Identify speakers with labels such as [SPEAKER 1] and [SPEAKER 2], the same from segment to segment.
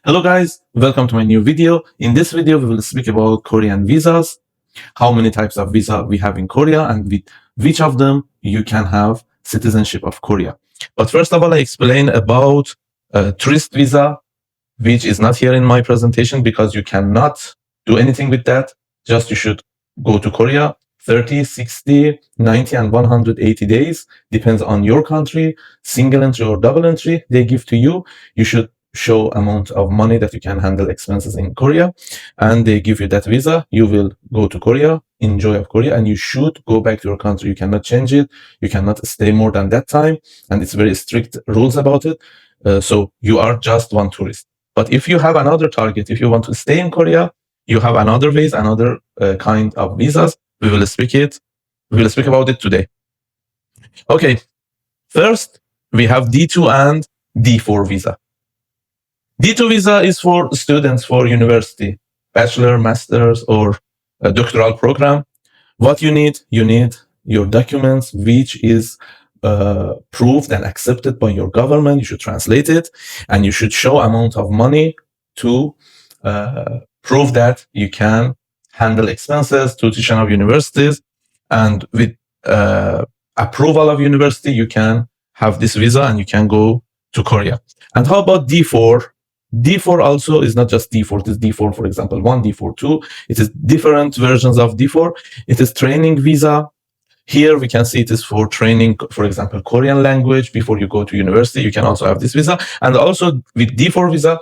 [SPEAKER 1] Hello guys, welcome to my new video. In this video, we will speak about Korean visas, how many types of visa we have in Korea, and with which of them you can have citizenship of Korea. But first of all, I explain about tourist visa, which is not here in my presentation because you cannot do anything with that. Just you should go to Korea 30, 60, 90, and 180 days, depends on your country, single entry or double entry they give to you. You should show amount of money that you can handle expenses in Korea, and they give you that visa. You will go to Korea, enjoy of Korea, and you should go back to your country. You cannot change it. You cannot stay more than that time, and it's very strict rules about it. So you are just one tourist. But if you have another target, if you want to stay in Korea, you have another ways, another kind of visas. We will speak about it today. Okay, first we have D2 and D4 visa. D2 visa is for students for university, bachelor, master's, or a doctoral program. What you need your documents, which is proved and accepted by your government. You should translate it, and you should show amount of money to prove that you can handle expenses, tuition of universities, and with approval of university, you can have this visa and you can go to Korea. And how about D4? D4 also is not just D4, it is D4, for example, 1, D4, 2. It is different versions of D4. It is training visa. Here we can see it is for training, for example, Korean language before you go to university. You can also have this visa. And also with D4 visa,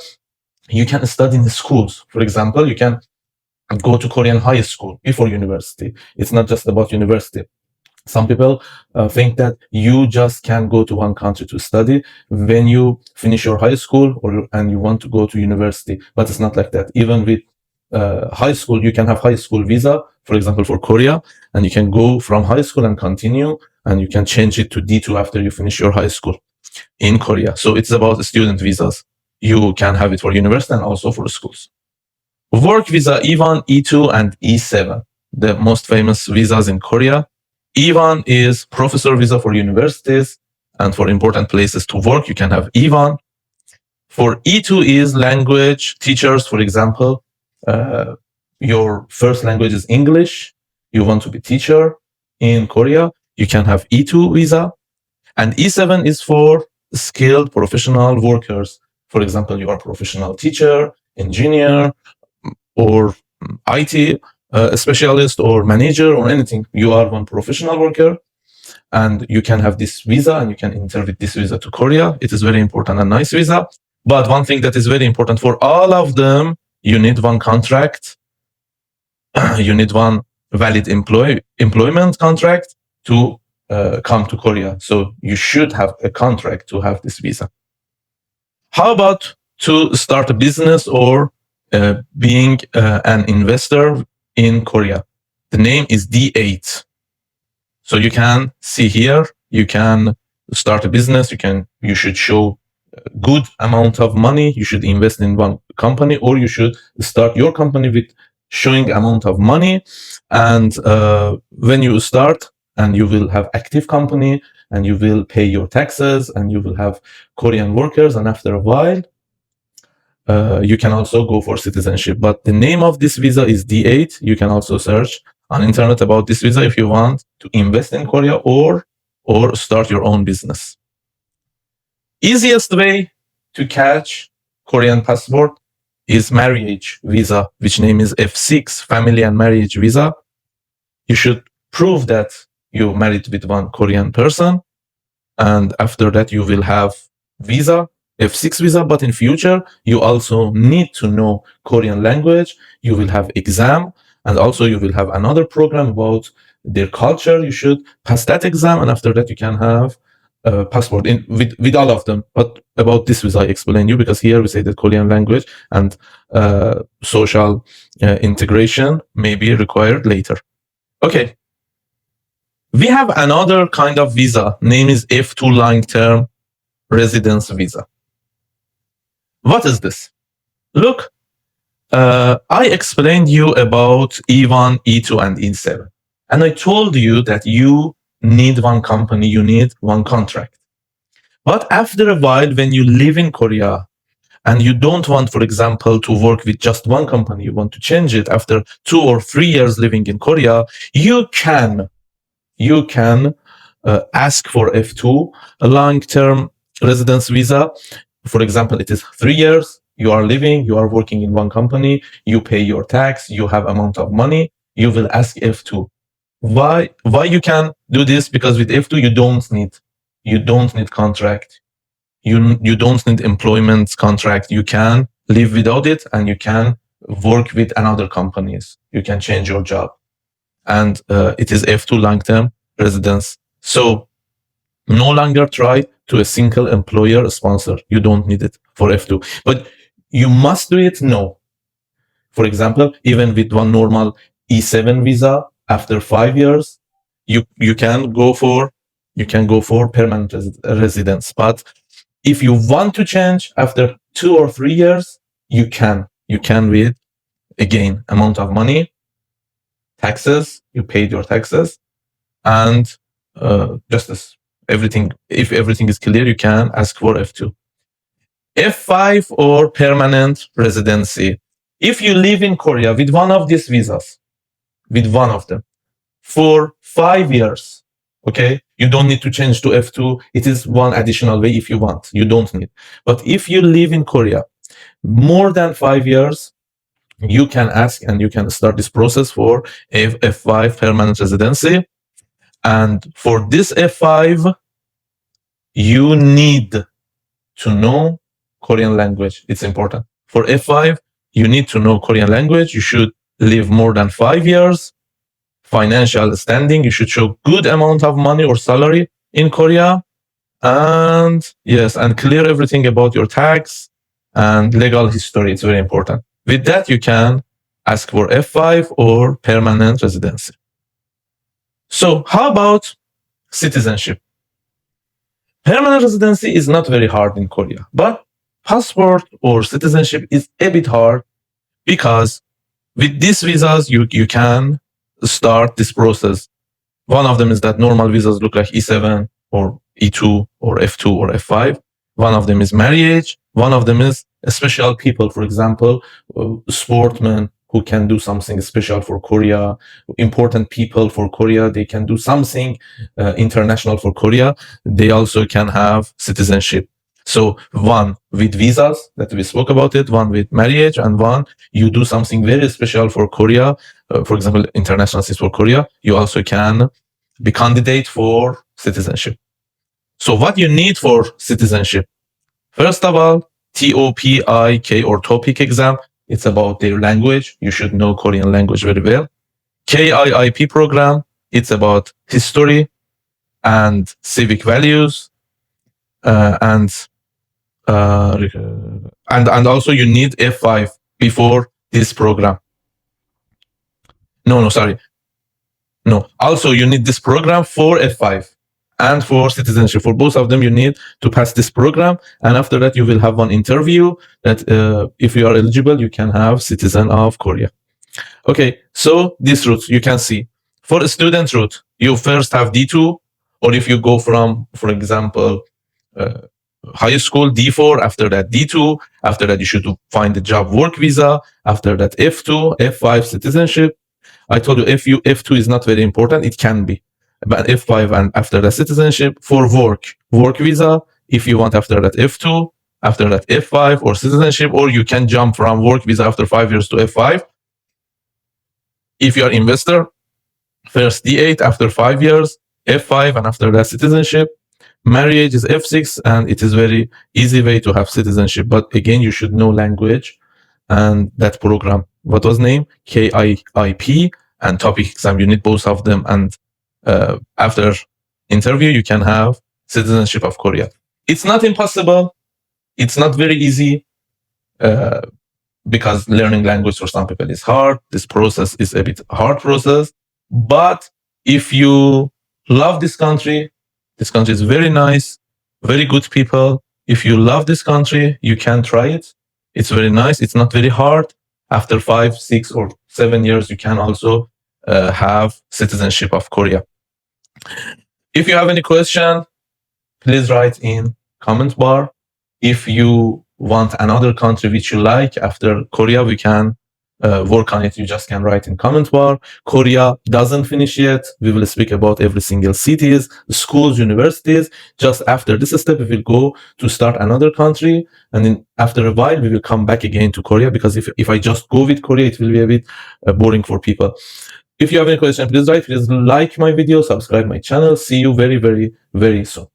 [SPEAKER 1] you can study in the schools. For example, you can go to Korean high school before university. It's not just about university. Some people think that you just can go to one country to study when you finish your high school and you want to go to university, but it's not like that. Even with high school, you can have high school visa, for example, for Korea, and you can go from high school and continue, and you can change it to D2 after you finish your high school in Korea. So it's about student visas. You can have it for university and also for schools. Work visa, E1, E2, and E7, the most famous visas in Korea. E1 is professor visa for universities and for important places to work. You can have E1. For E2 is language teachers, for example. Your first language is English. You want to be teacher in Korea. You can have E2 visa. And E7 is for skilled professional workers. For example, you are a professional teacher, engineer, or IT specialist or manager or anything. You are one professional worker and you can have this visa and you can enter with this visa to Korea. It is very important and nice visa. But one thing that is very important for all of them, you need one contract. You need one valid employment contract to come to Korea. So you should have a contract to have this visa. How about to start a business or being an investor in Korea? The name is D8. So you can see here, you can start a business, you should show a good amount of money, you should invest in one company, or you should start your company with showing amount of money. And when you start, and you will have active company, and you will pay your taxes, and you will have Korean workers, and after a while, you can also go for citizenship. But the name of this visa is D8. You can also search on internet about this visa if you want to invest in Korea or start your own business. Easiest way to catch Korean passport is marriage visa, which name is F6, family and marriage visa. You should prove that you married with one Korean person, and after that you will have visa, F6 visa. But in future, you also need to know Korean language. You will have exam, and also you will have another program about their culture. You should pass that exam, and after that you can have a passport with all of them. But about this visa I explain you, because here we say that Korean language and social integration may be required later. Okay. We have another kind of visa, name is F2 long-term residence visa. What is this? Look, I explained you about E1, E2, and E7. And I told you that you need one company, you need one contract. But after a while, when you live in Korea and you don't want, for example, to work with just one company, you want to change it after 2 or 3 years living in Korea, you can ask for F2, a long-term residence visa. For example, it is 3 years, you are living, you are working in one company, you pay your tax, you have amount of money, you will ask F2. Why you can do this? Because with F2 you don't need contract. You don't need employment contract. You can live without it, and you can work with another companies. You can change your job, and it is F2 long-term residence. So no longer try to a single employer sponsor. You don't need it for F2, but you must do it. No, for example, even with one normal E7 visa, after 5 years, you can go for permanent residence. But if you want to change after 2 or 3 years, you can with, again, amount of money, taxes, you paid your taxes, and just as everything, if everything is clear, you can ask for F2. F5 or permanent residency. If you live in Korea with one of these visas, with one of them, for 5 years, okay, you don't need to change to F2. It is one additional way if you want. You don't need. But if you live in Korea more than 5 years, you can ask and you can start this process for F5 permanent residency. And for this F5, you need to know Korean language. It's important. For F5, you need to know Korean language. You should live more than 5 years. Financial standing, you should show good amount of money or salary in Korea. And yes, and clear everything about your tax and legal history. It's very important. With that, you can ask for F5 or permanent residency. So how about citizenship? Permanent residency is not very hard in Korea, but passport or citizenship is a bit hard, because with these visas, you can start this process. One of them is that normal visas look like E7 or E2 or F2 or F5. One of them is marriage. One of them is special people, for example, sportsmen who can do something special for Korea, important people for Korea, they can do something international for Korea. They also can have citizenship. So one with visas that we spoke about it, one with marriage, and one you do something very special for Korea, for example, international citizenship for Korea, you also can be candidate for citizenship. So what you need for citizenship? First of all, TOPIK or TOPIK exam. It's about their language. You should know Korean language very well. KIIP program. It's about history and civic values, and also you need F5 before this program. Also you need this program for F5 and for citizenship. For both of them, you need to pass this program, and after that you will have one interview that if you are eligible, you can have citizen of Korea. Okay, so this route you can see. For a student route, you first have D2, or if you go from, for example, high school, D4, after that D2, after that you should find a job work visa, after that F2, F5 citizenship. I told you F2 is not very important, it can be, but F5 and after that citizenship. For work visa, if you want, after that F2, after that F5 or citizenship, or you can jump from work visa after 5 years to F5. If you are investor, first D8, after 5 years, F5, and after that citizenship. Marriage is F6, and it is very easy way to have citizenship. But again, you should know language and that program. What was name? KIIP and TOPIK exam. You need both of them, and after interview, you can have citizenship of Korea. It's not impossible. It's not very easy, because learning language for some people is hard. This process is a bit hard process. But if you love this country is very nice, very good people. If you love this country, you can try it. It's very nice. It's not very hard. After 5, 6, or 7 years, you can also have citizenship of Korea. If you have any question, please write in comment bar. If you want another country which you like after Korea, we can work on it. You just can write in comment bar. Korea doesn't finish yet. We will speak about every single cities, schools, universities. Just after this step, we will go to start another country. And then after a while, we will come back again to Korea, because if I just go with Korea, it will be a bit boring for people. If you have any question, please write. Please like my video, subscribe my channel. See you very, very, very soon.